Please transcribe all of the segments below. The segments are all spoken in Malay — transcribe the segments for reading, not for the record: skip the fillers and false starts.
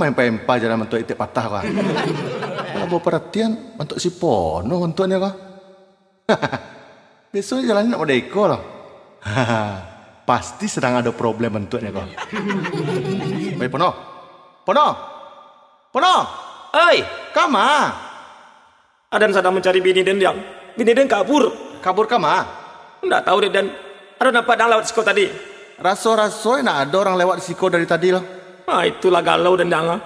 main pempa jalan untuk itik patah kah? Kalau bawa perhatian untuk si Pono untuknya kah? Besoknya jalannya nak Deko loh. Pasti sedang ada problem untuknya kah? Baik Pono. Oi, Kama. Adan sedang mencari bini Den yang. Bini Den kabur. Kabur kama? Nggak tahu deh Dan. Ada nampak dang lewat siko tadi. Raso-raso nak ada orang lewat siko dari tadi loh. Itulah galau Dan dang.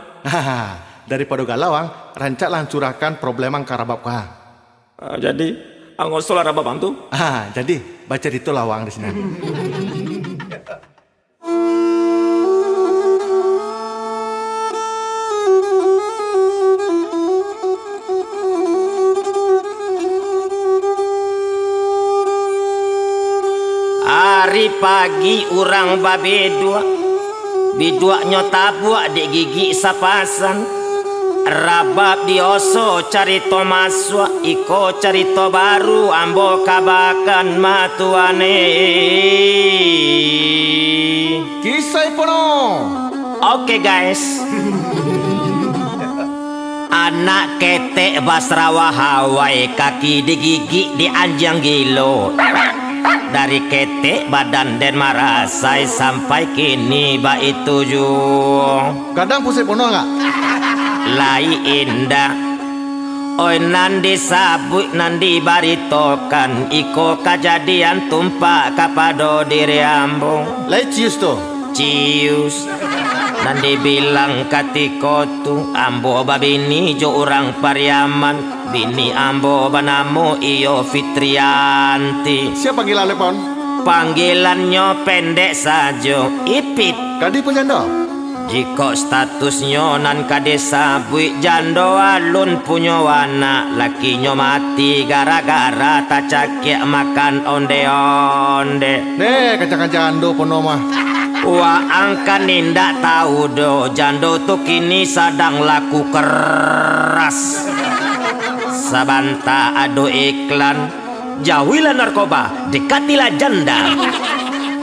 Daripada galawang, rancaklah curahkan problem ang karabab kah. Jadi, angosol araba bantu. Jadi baca itu lawang di sini. Hari pagi urang babedua biduaknya tabuak di gigi sapasan rabab dioso carito maswa iko carito baru ambo kabakan matuane Kisah Pono. Oke guys. Anak ketek basrawa Hawaii kaki digigit di anjang gilo. Dari ketek badan dan marasai sampai kini ba itu ju. Kadang pusing Pono enggak? Lai indah. Oi nandi sabut nandi baritokan iko kejadian tumpak kapado diri ambo. Lai cius tuh. Cius. Nandi bilang katiko tu ambo babini jo orang Pariaman. Bini ambo banamu iyo Fitrianti. Siapa panggilan Pon? Panggilannya pendek saja Ipit. Kadi pun janda. Jika statusnya nan kade sabui jando alun punya wana lakinya mati gara-gara tak cakik makan onde-onde. Nih kacang jando Pono mah. Wah angka nindak tahu do jando tuh kini sedang laku keras. Sabanta ado iklan jauhilah narkoba dekatilah janda.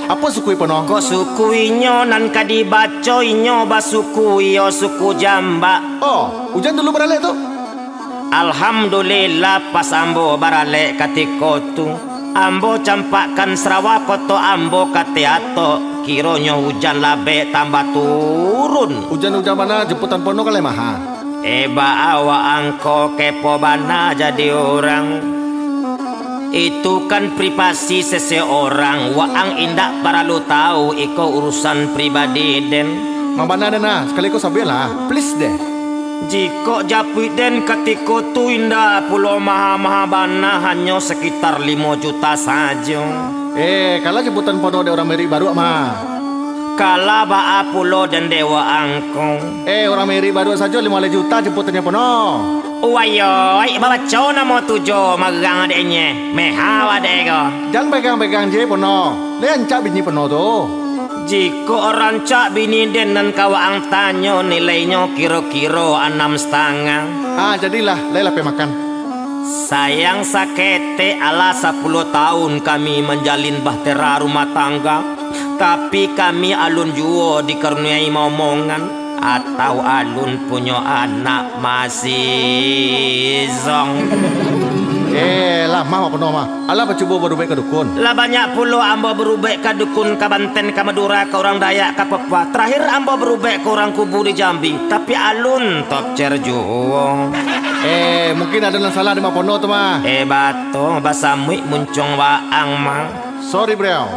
Apa sukui Pono? Kok sukuinyo nan kadibacoinyo basukuyo suku jamba. Oh, hujan dulu beralek tuh. Alhamdulillah pas ambo baralek katiko tu ambo campakkan Serawakoto ambo kateato kironyo hujan labe tambah turun. Hujan-hujan mana jemputan Pono kali maha. Eba awa angko kepo bana jadi orang. Itu kan privasi seseorang. Waang indak perlu tahu iko urusan pribadi Den. Mambana dena sekali kau sabilah, please deh. Jika japui Den ketiko tu indah pulau maha bana hanya sekitar 5 juta saja. Kalau jemputan Pono ada orang meri baru mah. Kala baa pulau dan dewa angkong. Orang meri baru saja 5 juta jemputannya Pono. Wayoy, bawa cona mau tujo magang adeknya. Mehawa adeko. Jangan pegang-pegang je Pono. Lencak bini Pono tuh. Jika orang cak bini Den dan kawaang tanyo nilainya kira-kira 6,5. Jadilah lelah makan. Sayang sakete ala 10 tahun kami menjalin bahtera rumah tangga. Tapi kami alun juo dikaruniai momongan. Atau alun punya anak masih zong. Lah mah Pono mah. Alah coba berubah ke dukun. Lah banyak pulau ambo berubah ke dukun ke Banten ke Madura ke orang Dayak ke Papua. Terakhir ambo berubah ke orang Kubu di Jambi. Tapi alun top cerjuo. Mungkin ada yang salah di Pono tuh mah. Bato basamui muncung waang mah. Sorry bro.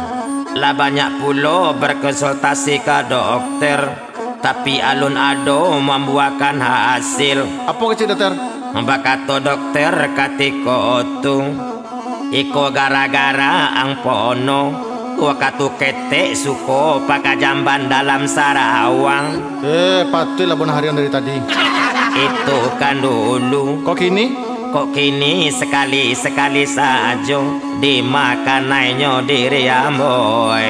Lah banyak pulau berkonsultasi ke dokter. Tapi alun ado membuahkan hasil. Apa kecil dokter? Bakato dokter katiko tu iko gara-gara ang Pono wakatu kete suko pakajamban dalam Sarawang. Patutlah benar harian dari tadi. Itu kan dulu. Kok kini sekali-sekali saja dimakanannya diri amboy.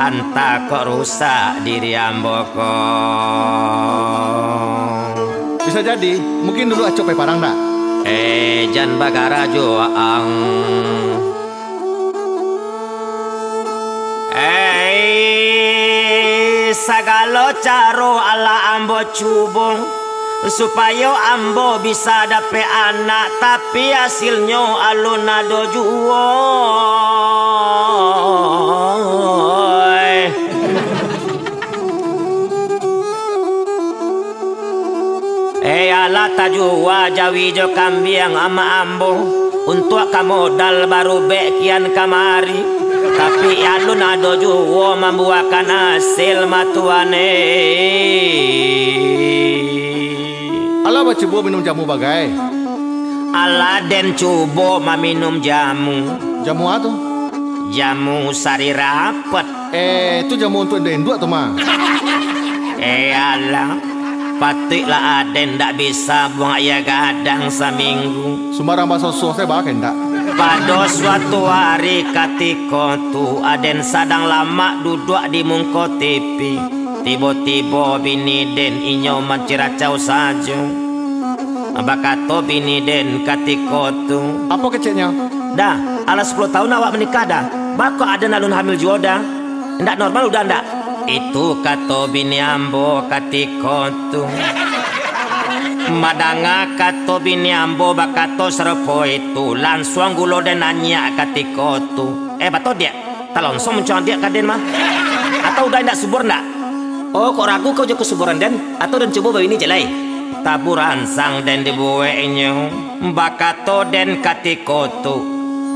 Anta kok rusak diri amboko. Bisa jadi, mungkin dulu acok parang nak. Jan bagara joang sagalo caro ala ambo cubung supaya ambo bisa dapet anak, tapi hasilnya alun ado juo. Ala tajua jawi jo kambiang ama ambo untuk kamodal baru bekian kamari, tapi alun ado juo membuahkan hasil matuane. Ala ba coba minum jamu bagai? Ala den coba meminum jamu. Jamu apa tuh? Jamu sari rapet. Itu jamu untuk dendu atau mah? Ala patiklah aden ndak bisa buang ayah gadang seminggu. Sembarang bahasa saya bahkan ndak. Pada suatu hari ketika tu aden sedang lama duduk di muka TV, tiba-tiba bini den inyo menciracau saja. Bakato bini den ketika tu. Apa keceknya? Dah, ala 10 tahun awak menikah dah. Bako ada alun hamil juga dah. Ndak normal udah ndak? Itu kata bini ambo ketika tu. Madanga kata bini ambo bakato serupa itu. Langsung gulo dan nanya ketika tu. Bato dia? Tak langsung mencari dia kaden mah? Atau udah ndak subur ndak? Oh, kok ragu kau juga kesuburan den? Atau dan coba bawa ini jelai? Taburan sang den dibuainya. Bakato den ketika tu.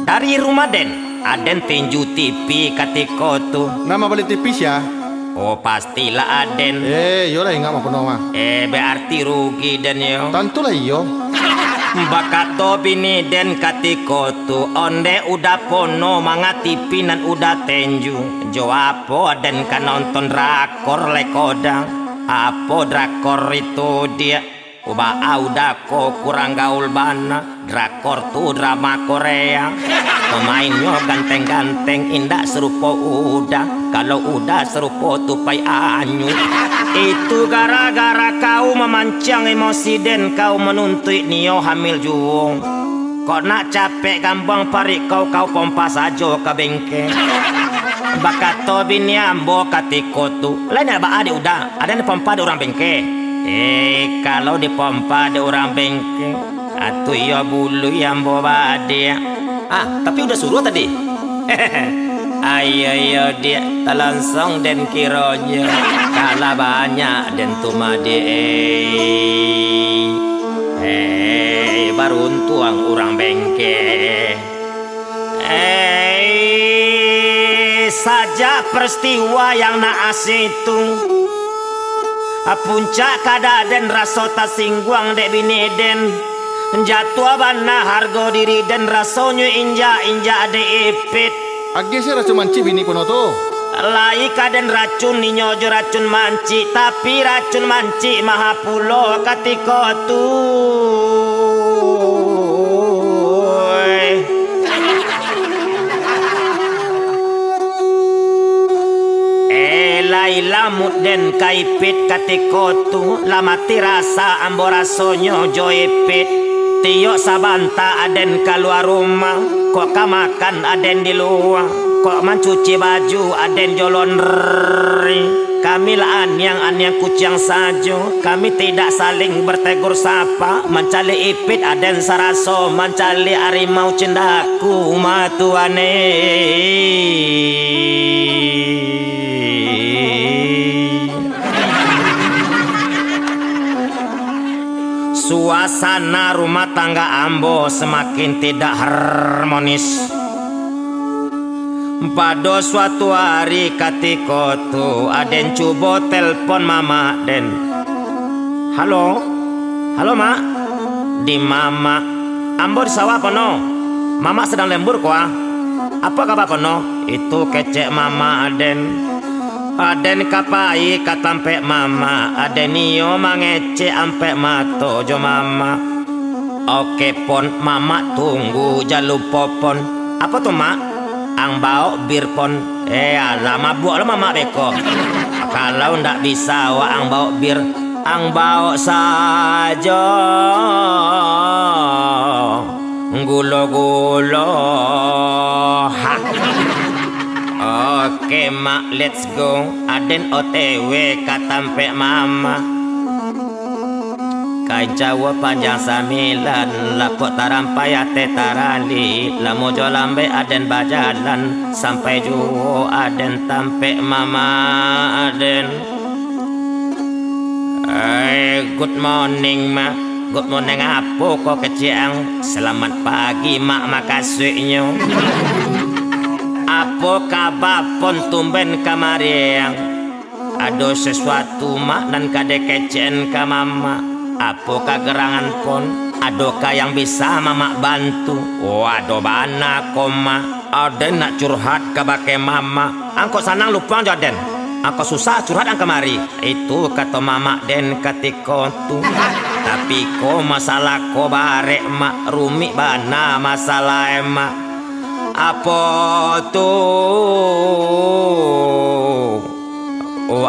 Dari rumah den, aden tinju TV ketika tu. Nama balik tipis ya? Oh pastilah aden. Yolah ingat apa nama? Berarti rugi den yo. Tentulah iyo. Bakato bini den ketika tu onde udah pono manga TV nan udah tenju. Jo apa den kan nonton drakor lekoda. Apa drakor itu dia? Udah kok kurang gaul bana. Drakor tu drama Korea. Pemainnya ganteng-ganteng indah serupa udah. Kalau udah serupa tupai anyu. Itu gara-gara kau memancang emosi dan kau menuntut Nio hamil juung. Kok nak capek gampang parik kau pompa saja ke bengkel. Bakato bini ambo katiko tu. Lain apa ada udah. Ada yang pompa di orang bengkel. Kalau dipompa di orang bengkel. Atuh ya bulu yang bawa dia. Tapi udah suruh tadi. Ayo dia langsung dan kironya. Kalah banyak dan tuma dia. Baru untuang orang bengkel. Saja peristiwa yang naas itu. Puncak kada dan rasa tasingguang dek bini den. Jatuh bana harga diri dan rasanya inja de ipit. Agi sih racun manci bini kono tu. Lai kaden racun ninyo jo racun manci, tapi racun manci maha pulo ketika tu. Lai lamut den kaipit ketika tu, lamati rasa ambo rasonyo jo ipit. Tio sabanta aden keluar rumah, kok kamakan aden di luar, kok mencuci baju aden jolon ri. Kami lah anyang kucing saja, kami tidak saling bertegur sapa. Mencari ipit aden saraso, mencari harimau cendaku matuane. Suasana rumah tangga ambo semakin tidak harmonis. Pada suatu hari ketika tu aden coba telpon mama den. Halo mak. Di mama. Ambo di sawah kono. Mama sedang lembur kuah. Apa kabar kono? Itu kecek mama aden. Aden kapai katampe mama. Aden iyo mangece ampe mato jo mama. Oke pon mama tunggu jalupo pon. Apa tuh mak? Ang bau bir pon. Alah mabuk lo mama beko. Kalau ndak bisa wa ang bau bir. ang bawa saja gulo-gulo. Oke mak, let's go. Aden OTW katampe mama. Kai Jawa panjang samilan, lapok tarampai ate tarali. Lamu jolambe aden bajalan, sampai juo aden tampe mama aden. Good morning mak. Good morning apa kau keciang. Selamat pagi mak, makasihnya. Apa kabar pon tumben kamariang? Ada sesuatu mak dan kade kecen ka mama. Apa kagerangan pon? Adakah yang bisa mama bantu? Waduh bana koma. Aden nak curhat ke bake mama. Angko sanang lupa Aden. Angko susah curhat ang kemari. Itu kata mama den ketika tu. Tapi ko masalah ko barek mak, rumit bana masalah emak. Apa tuh?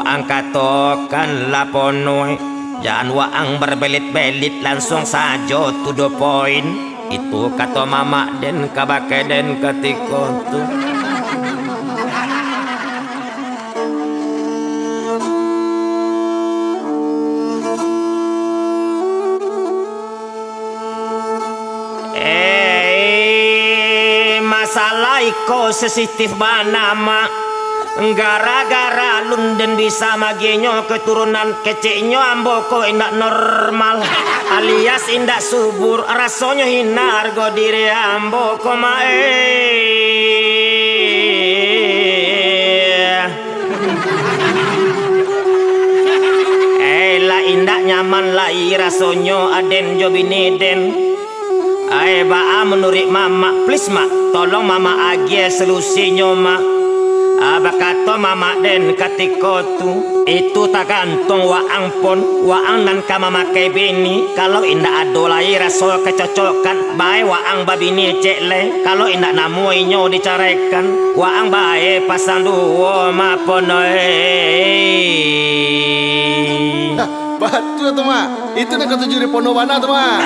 Angkat tokan laponoi. Jangan waang berbelit-belit, langsung saja to the point. Itu kata mama den kabake den ketika tu. Masalah iko sensitif bana mak. Gara-gara lunden bisa magenyo keturunan keceknyo amboko indak normal, alias indak subur, rasonyo hina harga diri amboko lah indak nyaman lai rasonyo aden jobini den. Baa menurut mama, please mak, tolong mama agi solusinya mak. Bakato mama den ketika tu, itu tak gantung waang pon, waang nan kama makai bini. Kalau indak ado lai rasa kecocokan, bae waang babini cek le. Kalau indak namuinyo dicarekan, waang bae pasang duo ma ponoi. Betul tu mak. Itu nak kata juri pono mana tu mak.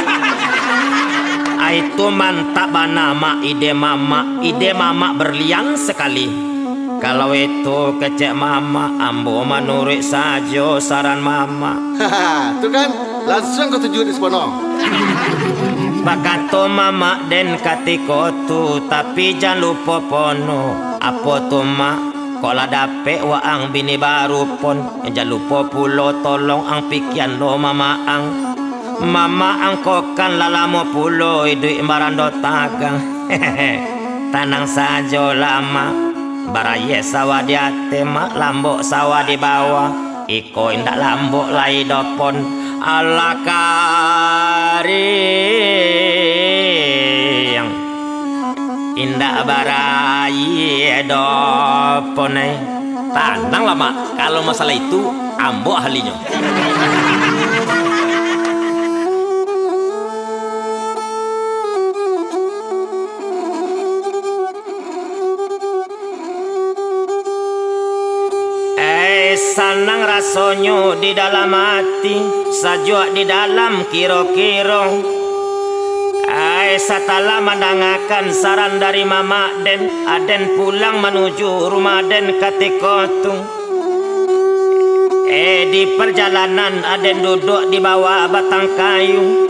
Itu mantap bana mak, ide mama berlian sekali. Kalau itu kecek mama, ambo menurut saja saran mama. Tu kan langsung kau tuju di sepono. Bakato mama den katiko tu, tapi jangan lupa pono. Apa tu mak? Kalau dapet waang bini baru pon, jangan lupa pulo tolong ang pikian lo mama ang. Mama ang kokan lalamo pulo idui marando tagang. Tanang saja lama. Baraye sawah di ate mak, lambok sawah di bawah. Iko indak lambok lai dopon. Ala karing indak baraye dopon. Tenang lah mak, kalau masalah itu ambok ahlinya. Sanang rasonyo di dalam hati, sajua di dalam kiro-kiro. Setelah mendengarkan saran dari mama den, aden pulang menuju rumah den ketika tu. Di perjalanan aden duduk di bawah batang kayu.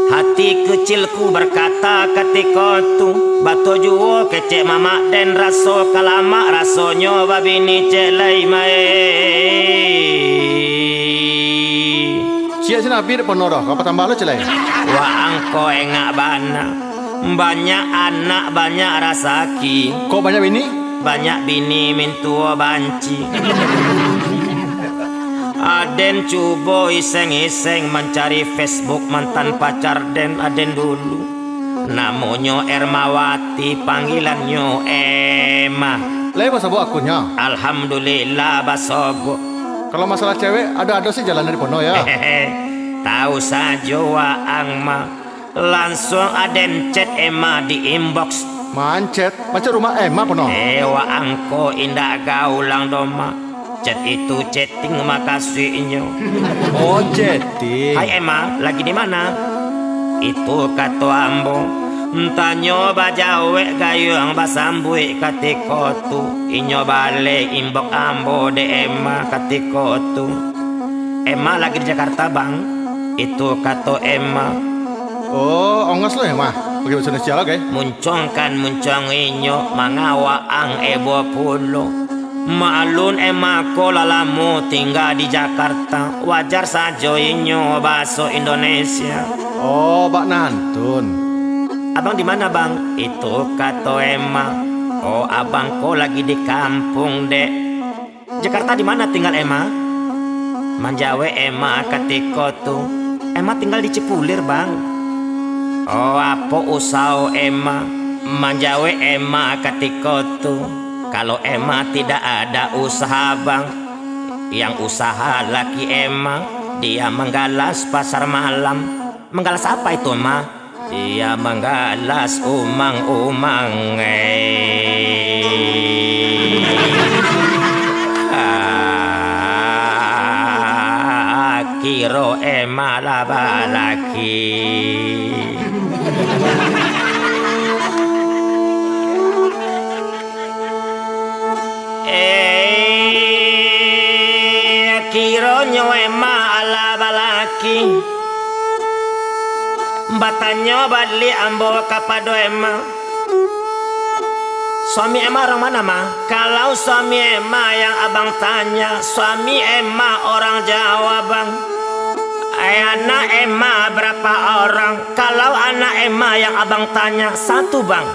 Hati kecilku berkata ketika tu, batu juo kecek mama den raso kalama rasonyo babini celai mai. Siap sini api depan noro, kau tambah lo celai. Wah angko engak bana, banyak anak banyak rasaki. Kau banyak bini? Banyak bini mintua banci. Aden coba iseng-iseng mencari Facebook mantan pacar den aden dulu. Namanya Ermawati, panggilannya Emma. Lai bahasa bu akunnya. Alhamdulillah basogo. Kalau masalah cewek ada sih jalan dari pono ya. Tahu saja waang ma. Langsung aden chat Emma di inbox. Mancet, macam rumah Emma pono. Waang ko indah gaulang doma. Chat itu chatting makasihnya. Oh, chatting. Hai Emma, lagi di mana? Itu kata ambo. Entah nyoba jawe gayung basambui katiko tu. Inyo balik imbok ambo de Emma katiko tu. Emma lagi di Jakarta bang. Itu kata Emma. Oh, ongos lo ya mah. Pakai bahasa Indonesia lagi. Muncong inyo mangawa ang ebo pulo. Maalun Emma ko lalamu tinggal di Jakarta. Wajar saja inyo bahasa Indonesia. Oh, Bak Nantun. Abang di mana bang? Itu kata Emma. Oh abang ko lagi di kampung dek. Jakarta di mana tinggal Emma? Manjawe Emma katiko tuh. Emma tinggal di Cipulir bang. Oh apa usaha Emma? Manjawe Emma katiko tuh. Kalau Emma tidak ada usaha bang. Yang usaha laki Emma. Dia menggalas pasar malam. Menggalas apa itu Emma? Dia menggalas umang-umang. Kiro Emma laki. Kiro nyo Emma laki. Batanyo badli ambo kapado Emma. Suami Emma orang mana mah? Kalau suami Emma yang abang tanya, suami Emma orang Jawa bang. Anak Emma berapa orang? Kalau anak Emma yang abang tanya, 1 bang.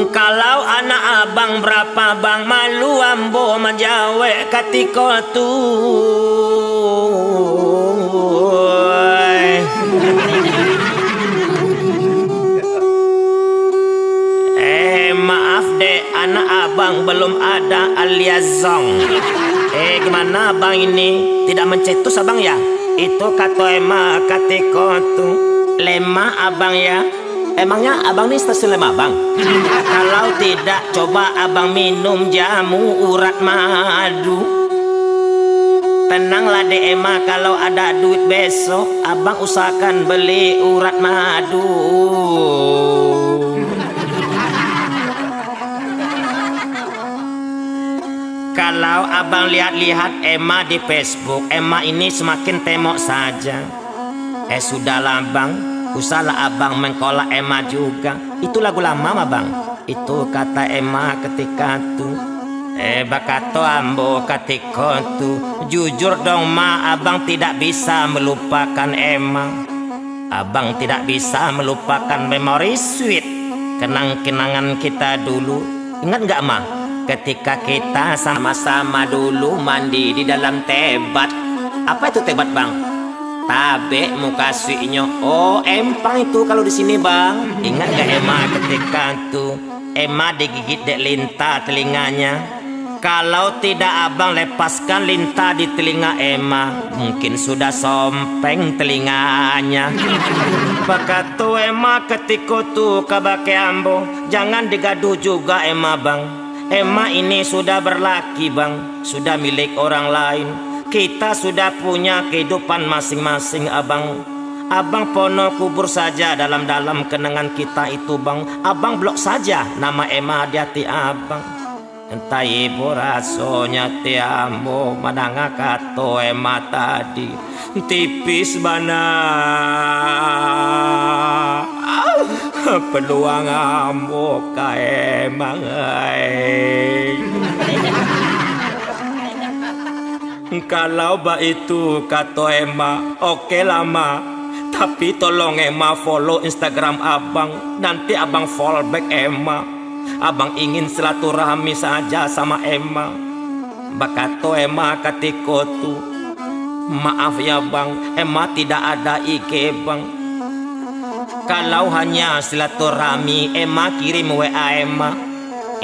Kalau anak abang berapa bang? Malu ambo menjawab katiko tuh. Maaf deh, anak abang belum ada alias zong. Gimana abang ini? Tidak mencetus abang ya? Itu kata Emma katiko tuh. Lema abang ya? Emangnya abang ini stasiun lema bang? Kalau tidak, coba abang minum jamu urat madu. Tenanglah deh Emma, kalau ada duit besok abang usahakan beli urat madu. Kalau abang lihat-lihat Emma di Facebook, Emma ini semakin temok saja. Sudahlah bang, usahlah abang mengkolak Emma juga. Itu lagu lama mah bang. Itu kata Emma ketika itu. Bakato ambo ketika itu. Jujur dong ma, abang tidak bisa melupakan Emma. Abang tidak bisa melupakan memori sweet, kenang-kenangan kita dulu. Ingat gak ma? Ketika kita sama-sama dulu mandi di dalam tebat. Apa itu tebat bang? Tabe muka suinya. Oh empang itu kalau di sini bang. Ingat gak Emma ketika itu? Emma digigit dek lintah telinganya. Kalau tidak abang lepaskan lintah di telinga Emma, mungkin sudah sompeng telinganya. Bakatu Emma ketika itu kabake ambo. Jangan digaduh juga Emma bang. Emma ini sudah berlaki bang, sudah milik orang lain. Kita sudah punya kehidupan masing-masing abang. Abang pono kubur saja dalam-dalam kenangan kita itu bang. Abang blok saja nama Emma di hati abang. Entah ibu rasanya tiambo madanga kato Emma tadi. Tipis bana. Peluang ambo kae mangai. Kalau ba itu kata Emma, oke lama. Tapi tolong Emma follow Instagram abang. Nanti abang follow back Emma. Abang ingin silaturahmi saja sama Emma. Bakato Emma katiko tu. Maaf ya bang, Emma tidak ada IG bang. Kalau hanya silaturahmi, Emma kirim WA Emma.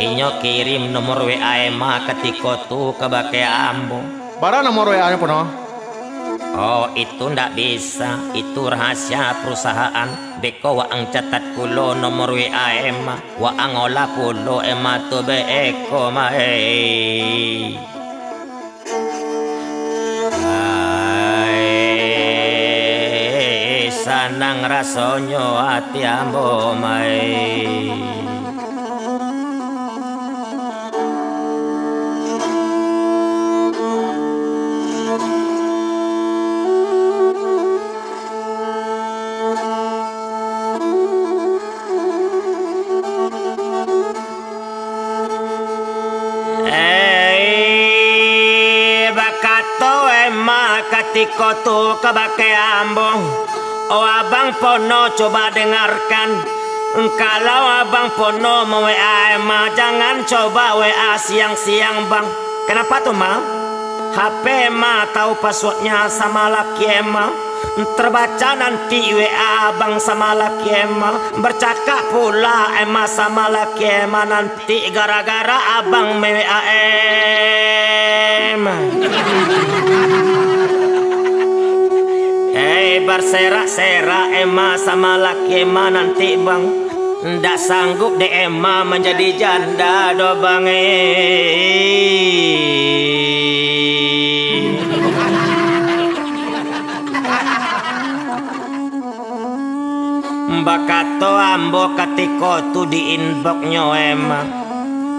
Inyo kirim nomor WA Emma ketika tu ke bake ambo. Para nomor WA-nya pono? Oh itu ndak bisa, itu rahasia perusahaan. Beko waang catat kulo nomor WA ema, waang olah kulo ema tu beko mae. Ay, sanang rasonyo hati ambo mae. Katiko tu kabake ambong. Oh abang Pono coba dengarkan. Kalau abang Pono mau WA Ema, jangan coba WA siang-siang bang. Kenapa tuh ma? HP Ema tahu passwordnya sama laki Ema. Terbaca nanti WA abang sama laki Ema. Bercakap pula Ema sama laki Ema nanti gara-gara abang WA Ema. Berserak-serak Ema sama laki Ema nanti bang. Ndak sanggup deh Ema menjadi janda do bang. Bakato ambo katiko tu di inboxnya Ema.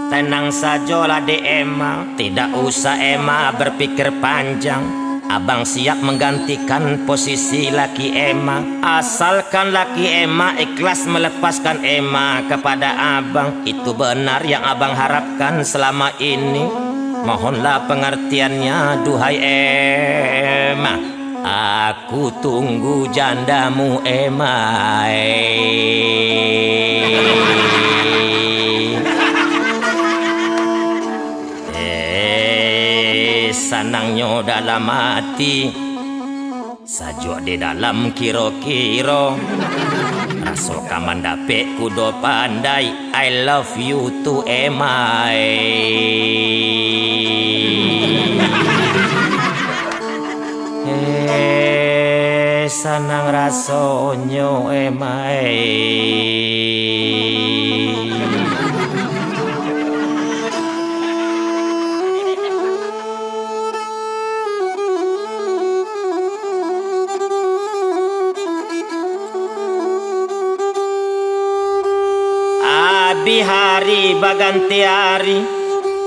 Tenang saja lah de Ema, tidak usah Ema berpikir panjang. Abang siap menggantikan posisi laki Ema, asalkan laki Ema ikhlas melepaskan Ema kepada abang. Itu benar yang abang harapkan selama ini. Mohonlah pengertiannya duhai Ema. Aku tunggu jandamu Ema. Sanangnya dalam hati, sajo di dalam kiro-kiro. Raso kaman dapet kudo pandai. I love you to Ema. Sanang rasonyo Ema. Abi hari baganti hari,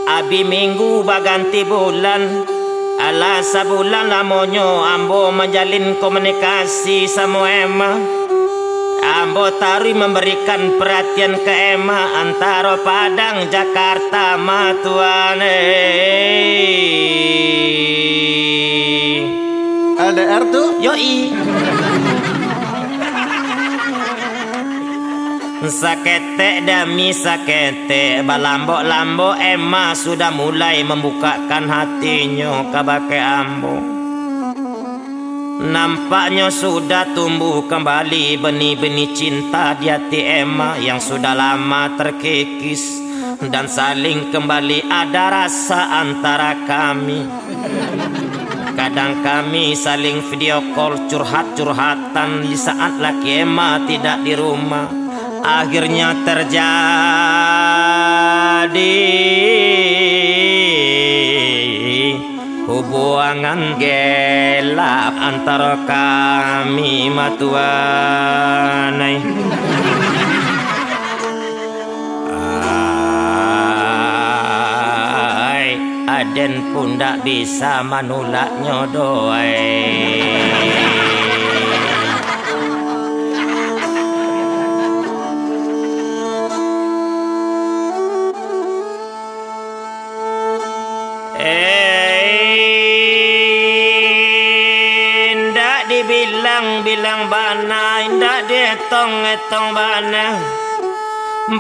abi minggu baganti bulan. Ala sabulan lamonyo ambo menjalin komunikasi sama Ema. Ambo tari memberikan perhatian ke Ema antara Padang Jakarta matuane. LDR tuh? Yoi. Sakete demi sakete, balambo-lambo Ema sudah mulai membukakan hatinya kabake ambo. Nampaknya sudah tumbuh kembali benih-benih cinta di hati Ema yang sudah lama terkikis, dan saling kembali ada rasa antara kami. Kadang kami saling video call curhat-curhatan di saat laki Ema tidak di rumah. Akhirnya terjadi hubungan gelap antara kami matuanai. Aden pun tak bisa menolaknya doai. Ndak dibilang-bilang bana, ndak dietong-etong bana.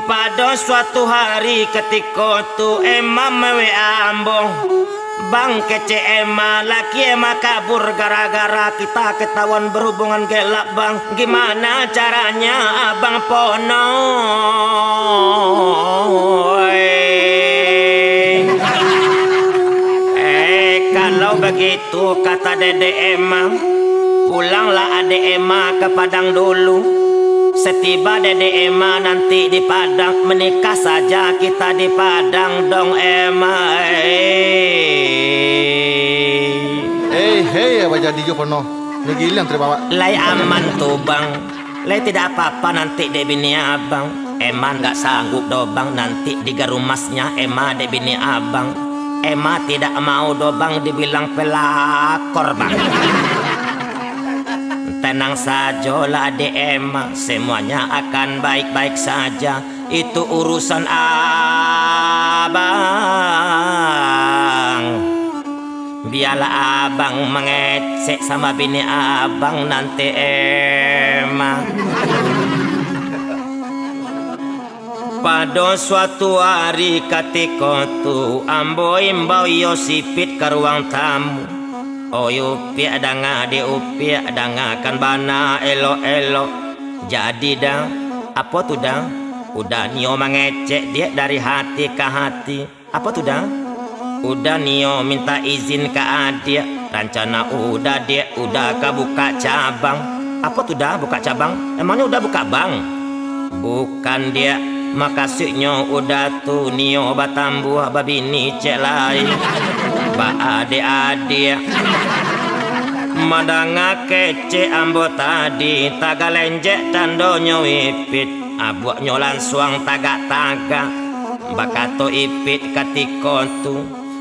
Pada suatu hari ketika tu Ema WA ambo, bang kece Ema, laki Ema kabur gara-gara kita ketahuan berhubungan gelap bang. Gimana caranya abang Pono? Kalau begitu kata Dede Emma, pulanglah Ade Emma ke Padang dulu. Setiba Dede Emma nanti di Padang, menikah saja kita di Padang dong Emma. Hei, apa jadi jo penuh? Ngegilang terbawa. Lai aman tuh bang, lai tidak apa-apa nanti dek bini abang. Emma nggak sanggup dobang nanti digarumasnya Emma dek bini abang. Emma tidak mau dobang dibilang pelakor bang. Tenang saja lah dek Emma, semuanya akan baik-baik saja. Itu urusan abang. Biarlah abang mengecek sama bini abang nanti Emma. Pada suatu hari ketika tu ambo imbau yo sipit ke ruang tamu. Oh yupi adanga di upi adanga kan bana elo-elo. Jadi dah apa tu dah? Udah nio mengecek dia dari hati ke hati. Apa tu dah? Udah Nio minta izin ke adik. Rencana udah dia udah ke buka cabang. Apa tuh dah buka cabang? Emangnya udah buka bang? Bukan dia. Makasihnya udah tuh Nio batambuh babini cek lain. Ba adik-adik madanga kece ambo tadi. Taga lenjek tandonyo ipit. Abuaknya langsung tagak-tagak. Bakato ipit katiko tu.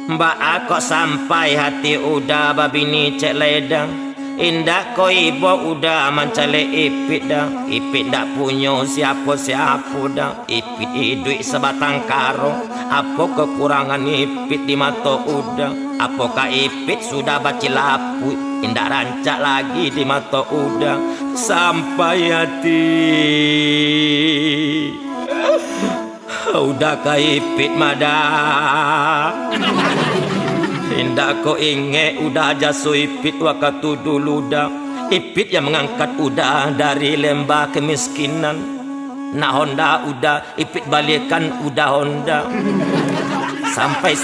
Mbak aku sampai hati udah babini cek ledang. Indah ko ibu udah mencale ipit dah. Ipit dak punya siapa-siapa dah. Ipit hidup sebatang karo. Apa kekurangan ipit di mata udah? Apakah ipit sudah baci lapu? Indah rancak lagi di mata udah. Sampai hati udah kaipit mada. Indah ko inge udah jaso ipit waktu dulu dah. Ipit yang mengangkat udah dari lembah kemiskinan. Nak Honda udah ipit balikan udah Honda. Sampai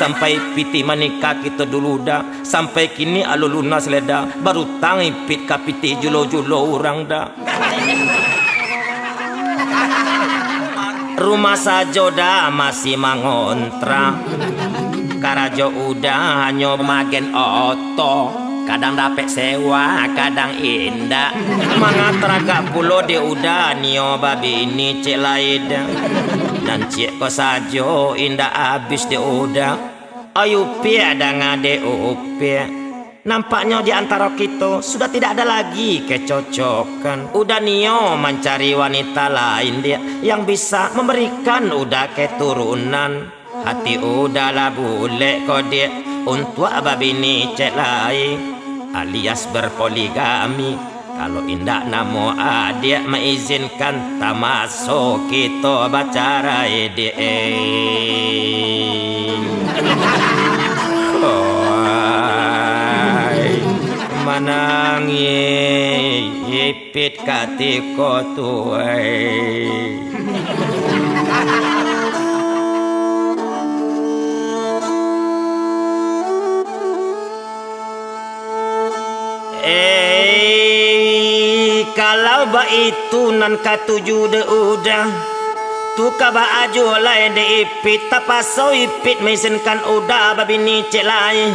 piti manika kita dulu dah. Sampai kini alu lunas leda. Baru tang ipit kapiti julo-julo orang dah. Rumah saja dah masih mangontra. Karajo udah hanya magen oto. Kadang dapat sewa, kadang indah. Mangatraga pulo dia udah Nio babi ini cek laida. Dan cek ko sajo indah habis dia udah. Ayo pia dengan de upia. Nampaknya di antara kita sudah tidak ada lagi kecocokan. Udah Nio mencari wanita lain dia yang bisa memberikan udah keturunan. Hati udahlah boleh kau dia untuk babini cek lain alias berpoligami. Kalau indah namo adik mengizinkan tak masuk kita bacara ide. Manangi ipit katiko tuai. Kalau ba itu nan katuju de udah tu kaba ajo lain de ipit tapaso ipit mesinkan udah babini cek lain.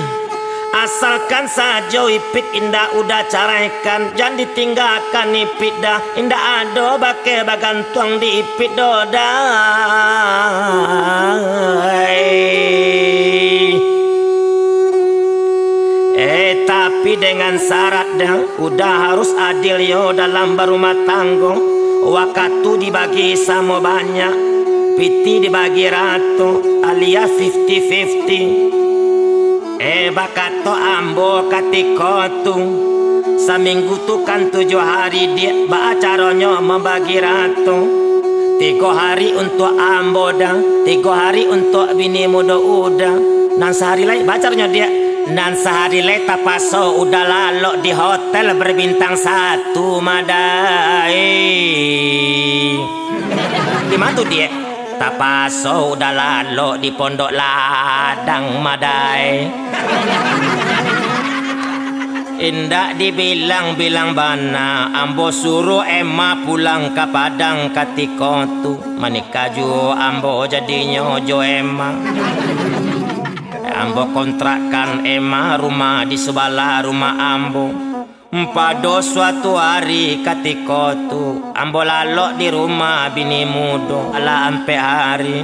Asalkan saja ipit indah udah caraikan. Jangan ditinggalkan ipit dah. Indah ada bake bagantuang di ipit doda. Tapi dengan syarat dah. Udah harus adil yo dalam berumah tangga. Waktu dibagi sama banyak. Piti dibagi ratu alias 50-50. Bakato ambo katiko tu. Seminggu tu kan 7 hari dia acaranya membagi ratu. 3 hari untuk ambo dah. 3 hari untuk bini muda udah. Nan sehari lain bacarnya dia. Nan sehari lain tapaso udah lalok di hotel berbintang 1 madai. Di mana tu dia? Tapaso udah lalok di pondok ladang madai. Indak dibilang-bilang bana, ambo suruh Emma pulang ke Padang ketika tu. Manikaju ambo jadinya jo Emma. Ambo kontrakkan Emma rumah di sebelah rumah ambo. Pada suatu hari ketika tu ambo lalok di rumah bini muda ala ampe hari.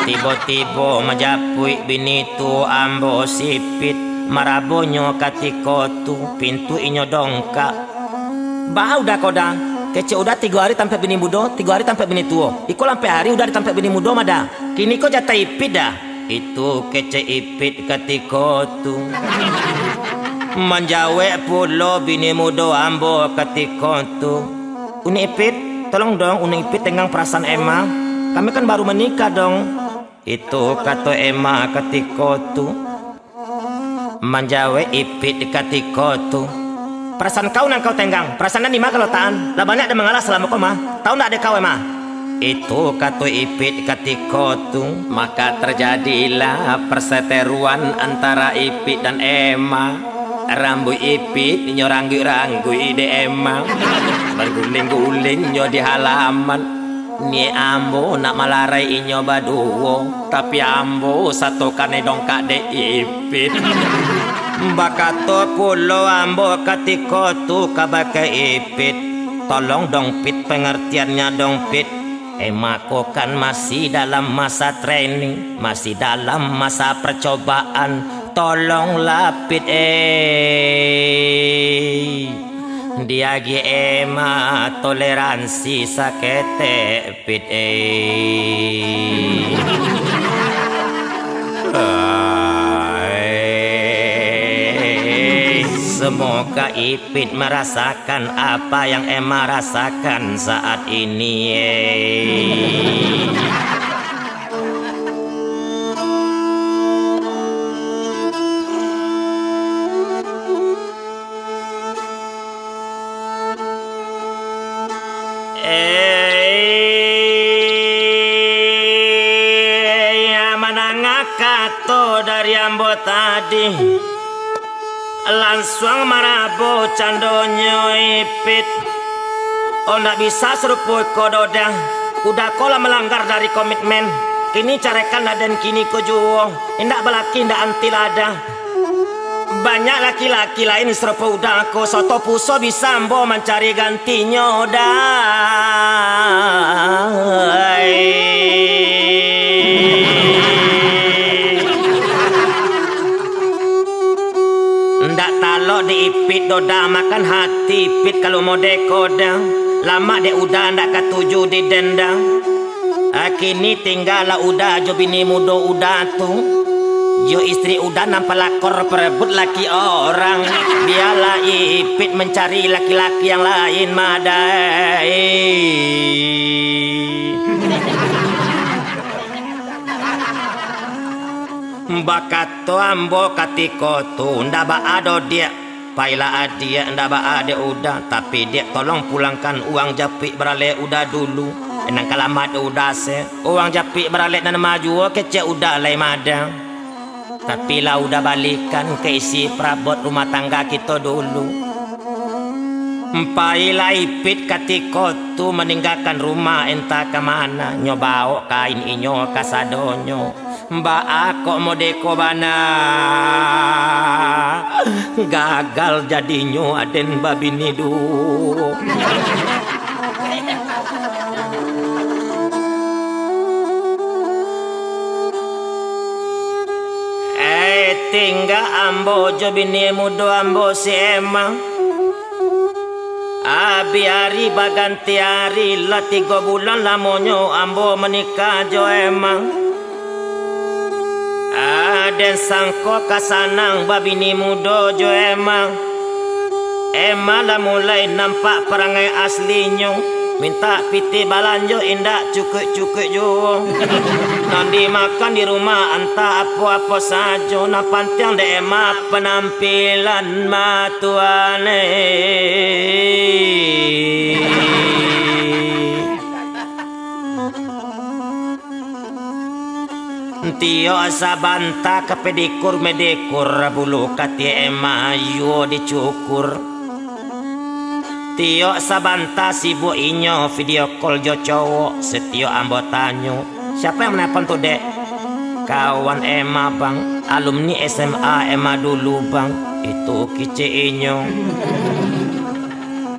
Tiba-tiba majapui bini tu ambo sipit. Marabonyo ketika tu pintu inyo dongkak. Bah udah koda kece udah 3 hari tanpa bini muda, 3 hari tanpa bini tua. Iko lampe hari udah tanpa bini muda mada. Kini ko jatah ipit dah. Itu kece ipit ketika tu. Menjawab pulo bini muda ambo ketika tu. Uni ipit, tolong dong uni ipit tenggang perasaan Emma. Kami kan baru menikah dong. Itu kata Emma ketika tu. Menjawab ipit ketika tu. Perasaan kau nang kau tenggang. Perasaan ni mah kalau taan. Lah banyak ada mengalah selama kau mah. Tahu ndak ada kau Emma? Itu kata ipit ketika tu. Maka terjadilah perseteruan antara ipit dan Emma. Rambut ipit nyo ranggu-ranggu ide Emma. Berguling-guling nyo di halaman. Ni ambo nak malarai inyo baduo, tapi ambo satu kane dongkak de ipit. Bakato pulo ambo ketika tu kabake ipit. Tolong dong pit pengertiannya dong pit. Emma ko kan masih dalam masa training, masih dalam masa percobaan. Tolonglah pit dia gi Emma toleransi sakete pit Semoga ipit merasakan apa yang Emma rasakan saat ini. Kato dari ambo tadi langsung marabo candonyo ipit. Oh ndak bisa serupui kododa. Udah kola melanggar dari komitmen. Kini carekan dan kini ko juo. Indak belaki ndak antil ada. Banyak laki-laki lain serupa udah ko soto puso bisa ambo mencari gantinya dah. Ndak talo di ipit doda makan hati ipit kalau mau dekoda. Lama dek udah ndak ketuju di dendang. Kini tinggal lah udah jo bini muda udah tu. Jo istri udah nampak lakor perebut laki orang. Biarlah ipit mencari laki-laki yang lain madai. Bakato ambo katiko tu ndak ba ado dia. Paila adia ndak ba ada udah. Tapi dia tolong pulangkan uang japik berale udah dulu. Enang kalamat udah se. Uang japik berale dan maju kecek udah lai madang. Tapi lah udah balikan ke isi perabot rumah tangga kita dulu. Paila ipit katiko tu meninggalkan rumah entah kemana. Nyobao kain inyo kasadonyo. Mbak aku mau deko bana. Gagal jadinya aden babini du. Tinggal ambo jo bini muda ambo si Emma. Biari baganti hari lah 3 bulan lamonyo ambo menikah jo Emma. Den sangko kasanang babini muda jo Emma. Emma lah mulai nampak perangai aslinya. Minta piti balanjo indak cukup-cukup jo. Nanti makan di rumah entah apa-apa saja. Nak pantiang de Emma penampilan matuane. Tio sabanta ke pedikur medikur bulu kati ema ayu dicukur. Tio sabanta sibuk inyo video call jo cowok setio ambotanyo. Siapa yang menelpon tuh dek? Kawan Emma bang, alumni SMA Emma dulu bang. Itu kice inyo.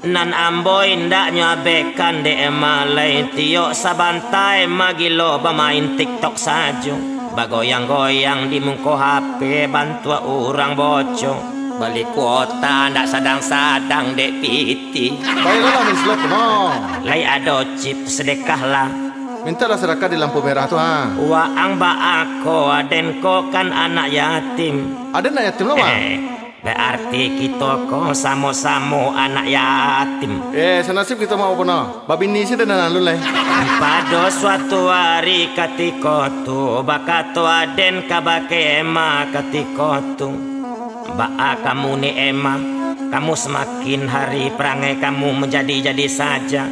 Nan amboy ndak nyabekan de Emma lain. Tio sabanta Emma gilo bermain TikTok saja. Bagoyang-goyang di muka HP bantu orang bocong. Balik kuota ndak sadang-sadang dek piti. Baiklah mislep no. Lai ada chip sedekah lah. Mintalah sedekah di lampu merah tuh ha. Waang ba ako aden ko kan anak yatim. Ada anak yatim lo mah? Berarti kita ko samo-samo anak yatim. Senasib kita mau apa babi ni sih dan lalu leh. Pada suatu hari ketika tu bakato aden kabake Emma ketika tu. Ba kamu ni Emma, kamu semakin hari perangai kamu menjadi-jadi saja.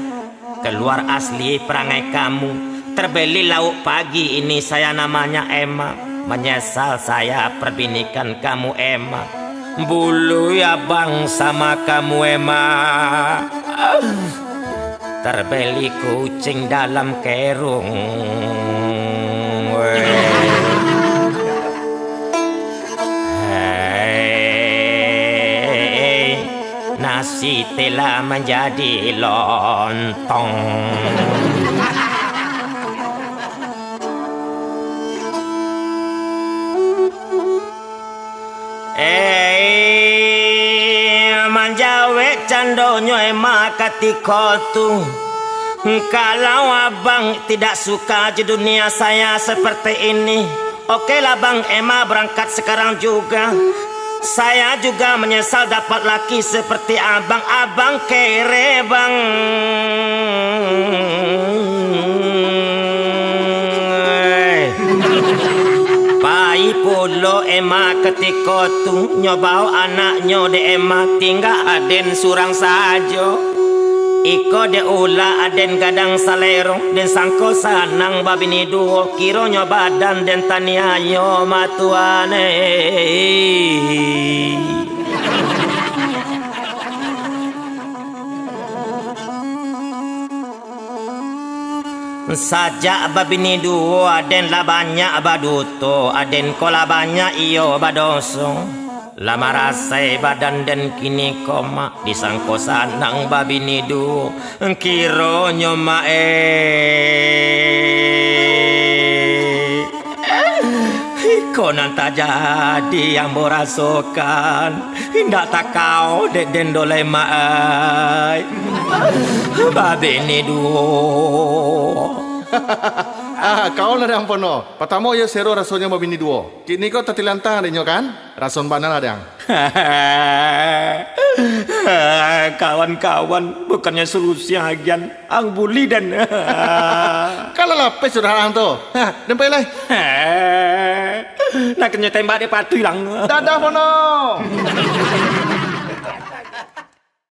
Keluar asli perangai kamu. Terbeli lauk pagi ini saya namanya Emma. Menyesal saya perbinikan kamu Emma. Bulu ya bang sama kamu Emma. Terbeli kucing dalam kerung. Nasi telah menjadi lontong. Manjawe candonyo Emma ketika tu. Kalau abang tidak suka di dunia saya seperti ini, oke lah bang Emma berangkat sekarang juga. Saya juga menyesal dapat laki seperti abang. Abang kere bang. Pai pulo Emma ketika tu nyobau anaknya de Emma tinggal aden surang saja. Iko de ula aden gadang salerong den sangko sanang babini duo kiro nyobadan den taniayo matuane. Sajak babini duo aden la banyak baduto aden kola banyak iyo badoso. Lama rasai badan dan kini koma disangko sanang babini duo kiro nyoma konan tak jadi yang borasokan indak tak kau dek den dole maai babini duo. Kau lah yang pono. Pertama ya sero rasanya babi ni duo. Kini kau tatilantang adanya kan? Rason banana ada yang. Kawan-kawan bukannya solusi agian ang bully dan Kalau lapis sudah orang tu. Dempai lah. nak kena tembak dia patu hilang. Dadah pono.